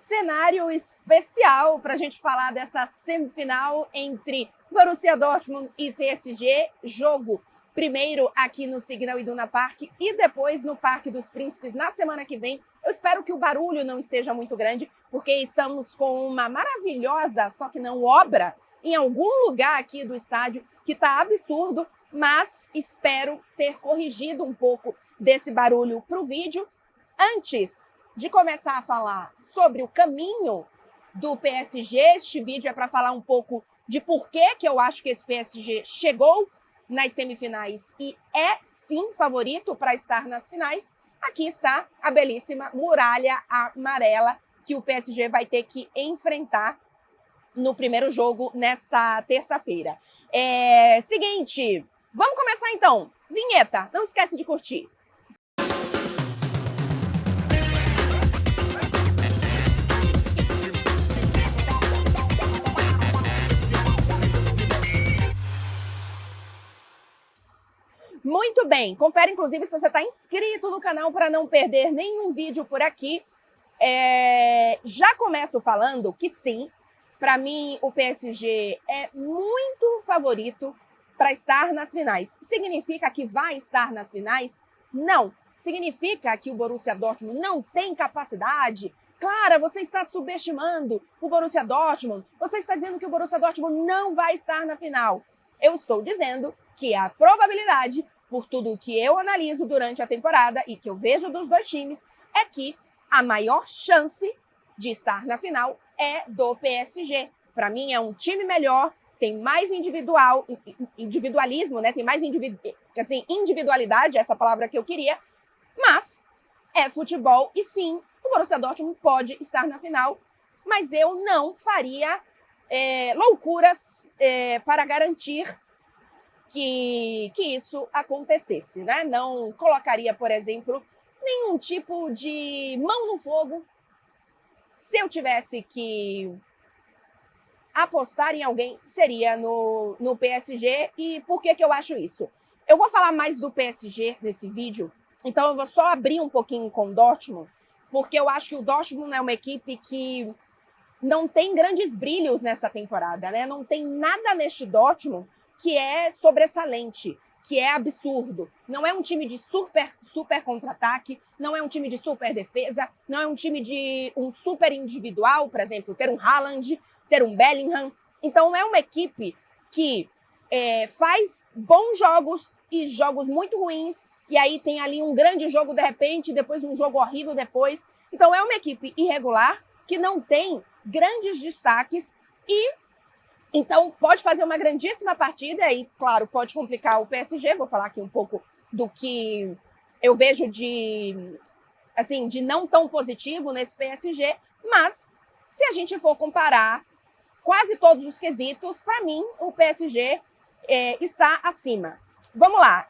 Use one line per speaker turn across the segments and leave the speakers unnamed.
cenário especial para a gente falar dessa semifinal entre Borussia Dortmund e PSG, jogo primeiro aqui no Signal Iduna Park e depois no Parque dos Príncipes na semana que vem. Eu espero que o barulho não esteja muito grande, porque estamos com uma maravilhosa, só que não obra, em algum lugar aqui do estádio que está absurdo, mas espero ter corrigido um pouco desse barulho para o vídeo. Antes de começar a falar sobre o caminho do PSG, este vídeo é para falar um pouco de por que eu acho que esse PSG chegou nas semifinais e é sim favorito para estar nas finais. Aqui está a belíssima muralha amarela que o PSG vai ter que enfrentar no primeiro jogo nesta terça-feira. Seguinte, vamos começar então. Vinheta, não esquece de curtir. Muito bem, confere inclusive se você está inscrito no canal para não perder nenhum vídeo por aqui. Já começo falando que sim, para mim o PSG é muito favorito para estar nas finais. Significa que vai estar nas finais? Não. Significa que o Borussia Dortmund não tem capacidade? Clara, você está subestimando o Borussia Dortmund. Você está dizendo que o Borussia Dortmund não vai estar na final. Eu estou dizendo que a probabilidade, por tudo que eu analiso durante a temporada e que eu vejo dos dois times, é que a maior chance de estar na final é do PSG. Para mim é um time melhor, tem mais individualismo, né? Tem mais individualidade, essa palavra que eu queria, mas é futebol e sim, o Borussia Dortmund pode estar na final, mas eu não faria loucuras para garantir que isso acontecesse, né? Não colocaria, por exemplo, nenhum tipo de mão no fogo se eu tivesse que apostar em alguém, seria no PSG. E por que eu acho isso? Eu vou falar mais do PSG nesse vídeo, então eu vou só abrir um pouquinho com o Dortmund, porque eu acho que o Dortmund é uma equipe que não tem grandes brilhos nessa temporada, né? Não tem nada neste Dortmund que é sobressalente, que é absurdo. Não é um time de super contra-ataque, não é um time de super defesa, não é um time de um super individual, por exemplo, ter um Haaland, ter um Bellingham. Então é uma equipe que faz bons jogos e jogos muito ruins, e aí tem ali um grande jogo de repente, depois um jogo horrível depois. Então é uma equipe irregular, que não tem grandes destaques e então pode fazer uma grandíssima partida e, claro, pode complicar o PSG. Vou falar aqui um pouco do que eu vejo de não tão positivo nesse PSG, mas se a gente for comparar quase todos os quesitos, para mim o PSG está acima. Vamos lá,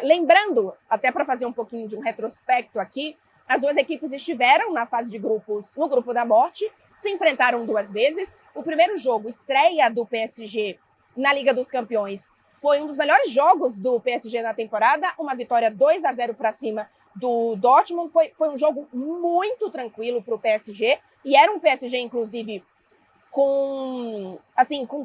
lembrando, até para fazer um pouquinho de um retrospecto aqui, as duas equipes estiveram na fase de grupos, no grupo da morte, se enfrentaram duas vezes. O primeiro jogo, estreia do PSG na Liga dos Campeões, foi um dos melhores jogos do PSG na temporada, uma vitória 2-0 para cima do Dortmund. Foi um jogo muito tranquilo para o PSG, e era um PSG, inclusive, com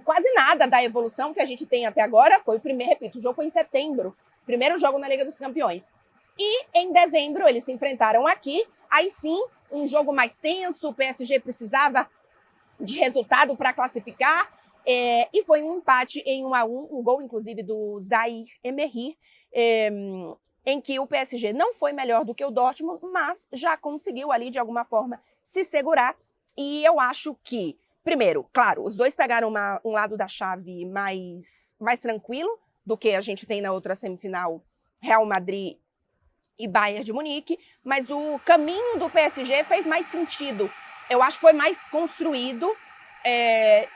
quase nada da evolução que a gente tem até agora. Foi o primeiro, repito, o jogo foi em setembro, primeiro jogo na Liga dos Campeões. E em dezembro eles se enfrentaram aqui, aí sim, um jogo mais tenso, o PSG precisava de resultado para classificar, e foi um empate em 1-1, um gol inclusive do Zaïre Emery, em que o PSG não foi melhor do que o Dortmund, mas já conseguiu ali de alguma forma se segurar. E eu acho que, primeiro, claro, os dois pegaram um lado da chave mais tranquilo do que a gente tem na outra semifinal, Real Madrid e Bayern de Munique, mas o caminho do PSG fez mais sentido. Eu acho que foi mais construído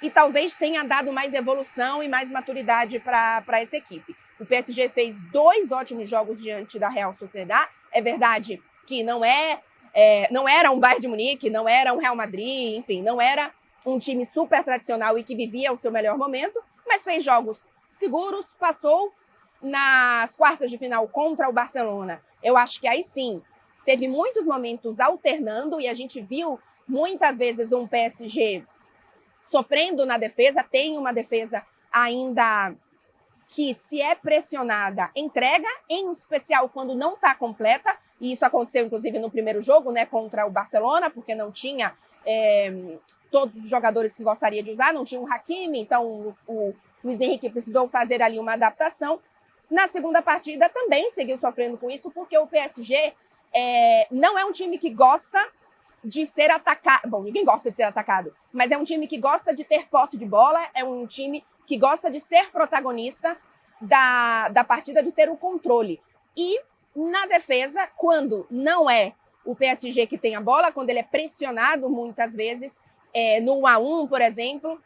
e talvez tenha dado mais evolução e mais maturidade para essa equipe. O PSG fez 2 ótimos jogos diante da Real Sociedad. É verdade que não era um Bayern de Munique, não era um Real Madrid, enfim, não era um time super tradicional e que vivia o seu melhor momento, mas fez jogos seguros, passou nas quartas de final contra o Barcelona. Eu acho que aí sim, teve muitos momentos alternando e a gente viu muitas vezes um PSG sofrendo na defesa, tem uma defesa ainda que, se é pressionada, entrega, em especial quando não está completa, e isso aconteceu, inclusive, no primeiro jogo, né, contra o Barcelona, porque não tinha todos os jogadores que gostaria de usar, não tinha o Hakimi, então o Luiz Henrique precisou fazer ali uma adaptação. Na segunda partida também seguiu sofrendo com isso, porque o PSG não é um time que gosta de ser atacado. Bom, ninguém gosta de ser atacado, mas é um time que gosta de ter posse de bola, é um time que gosta de ser protagonista da partida, de ter o controle. E na defesa, quando não é o PSG que tem a bola, quando ele é pressionado muitas vezes, no 1-1, por exemplo,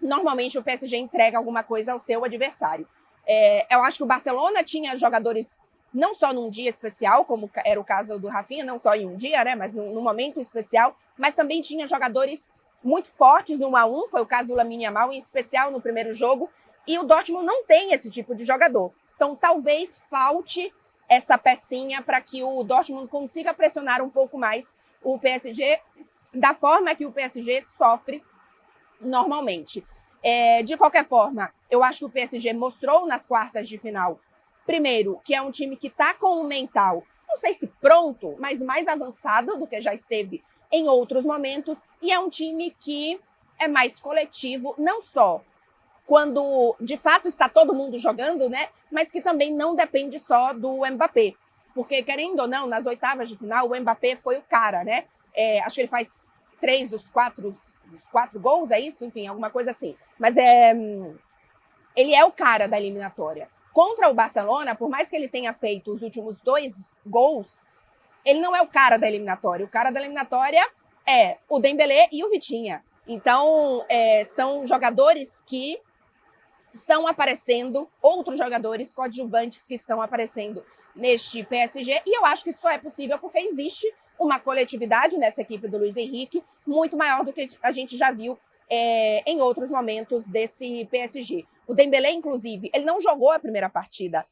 normalmente o PSG entrega alguma coisa ao seu adversário. Eu acho que o Barcelona tinha jogadores não só num dia especial, como era o caso do Rafinha, não só em um dia, né, mas num momento especial, mas também tinha jogadores muito fortes no 1-1, foi o caso do Lamine Yamal, em especial no primeiro jogo, e o Dortmund não tem esse tipo de jogador. Então, talvez falte essa pecinha para que o Dortmund consiga pressionar um pouco mais o PSG, da forma que o PSG sofre normalmente. De qualquer forma, eu acho que o PSG mostrou nas quartas de final, primeiro, que é um time que está com o mental, não sei se pronto, mas mais avançado do que já esteve em outros momentos, e é um time que é mais coletivo, não só quando de fato está todo mundo jogando, né, mas que também não depende só do Mbappé. Porque, querendo ou não, nas oitavas de final, o Mbappé foi o cara, né? Acho que ele faz 3 dos 4 gols, é isso? Enfim, alguma coisa assim. Mas ele é o cara da eliminatória. Contra o Barcelona, por mais que ele tenha feito os últimos 2 gols, ele não é o cara da eliminatória. O cara da eliminatória é o Dembélé e o Vitinha. Então, são jogadores que estão aparecendo, outros jogadores coadjuvantes que estão aparecendo neste PSG, e eu acho que isso só é possível porque existe uma coletividade nessa equipe do Luiz Henrique muito maior do que a gente já viu em outros momentos desse PSG. O Dembélé, inclusive, ele não jogou a primeira partida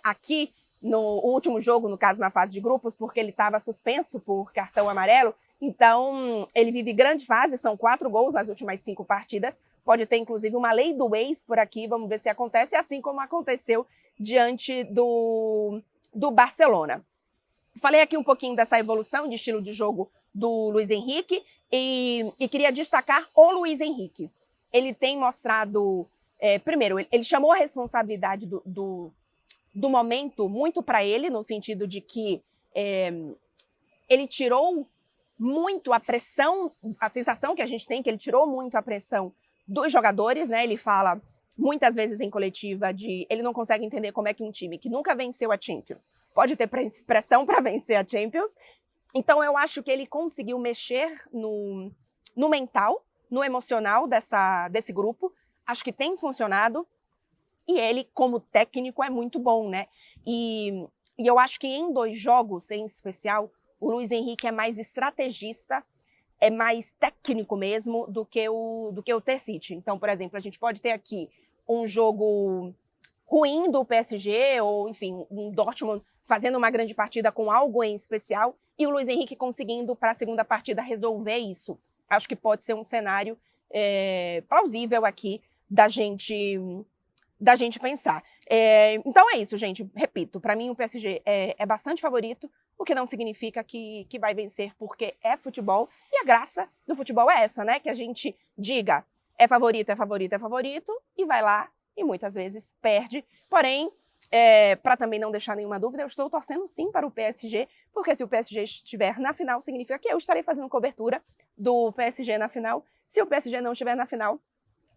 aqui no último jogo, no caso na fase de grupos, porque ele estava suspenso por cartão amarelo. Então, ele vive grande fase, são 4 gols nas últimas 5 partidas. Pode ter, inclusive, uma lei do ex por aqui, vamos ver se acontece, assim como aconteceu diante do Barcelona. Falei aqui um pouquinho dessa evolução de estilo de jogo do Luiz Henrique e queria destacar o Luiz Henrique. Ele tem mostrado, primeiro, ele chamou a responsabilidade do momento muito para ele, no sentido de que ele tirou muito a pressão, a sensação que a gente tem que ele tirou muito a pressão dos jogadores, né? Ele fala muitas vezes em coletiva ele não consegue entender como é que um time que nunca venceu a Champions pode ter pressão para vencer a Champions. Então eu acho que ele conseguiu mexer no mental, no emocional desse grupo. Acho que tem funcionado. E ele, como técnico, é muito bom, né? E eu acho que em 2 jogos, em especial, o Luiz Henrique é mais estrategista, é mais técnico mesmo do que o Terzic. Então, por exemplo, a gente pode ter aqui um jogo ruim do PSG, ou, enfim, um Dortmund fazendo uma grande partida com algo em especial, e o Luiz Henrique conseguindo, para a segunda partida, resolver isso. Acho que pode ser um cenário plausível aqui da gente pensar. Então é isso, gente. Repito, para mim o PSG é bastante favorito, o que não significa que vai vencer, porque é futebol. E a graça do futebol é essa, né? Que a gente diga é favorito, e vai lá e muitas vezes perde. Porém, para também não deixar nenhuma dúvida, eu estou torcendo sim para o PSG, porque se o PSG estiver na final, significa que eu estarei fazendo cobertura do PSG na final. Se o PSG não estiver na final,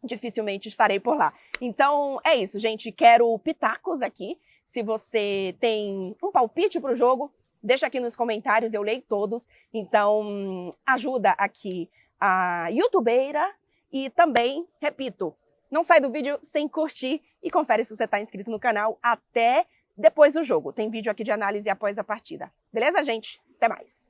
dificilmente estarei por lá. Então, é isso, gente. Quero pitacos aqui. Se você tem um palpite para o jogo, deixa aqui nos comentários, eu leio todos. Então, ajuda aqui a youtubeira e também, repito, não sai do vídeo sem curtir e confere se você está inscrito no canal até depois do jogo. Tem vídeo aqui de análise após a partida. Beleza, gente? Até mais!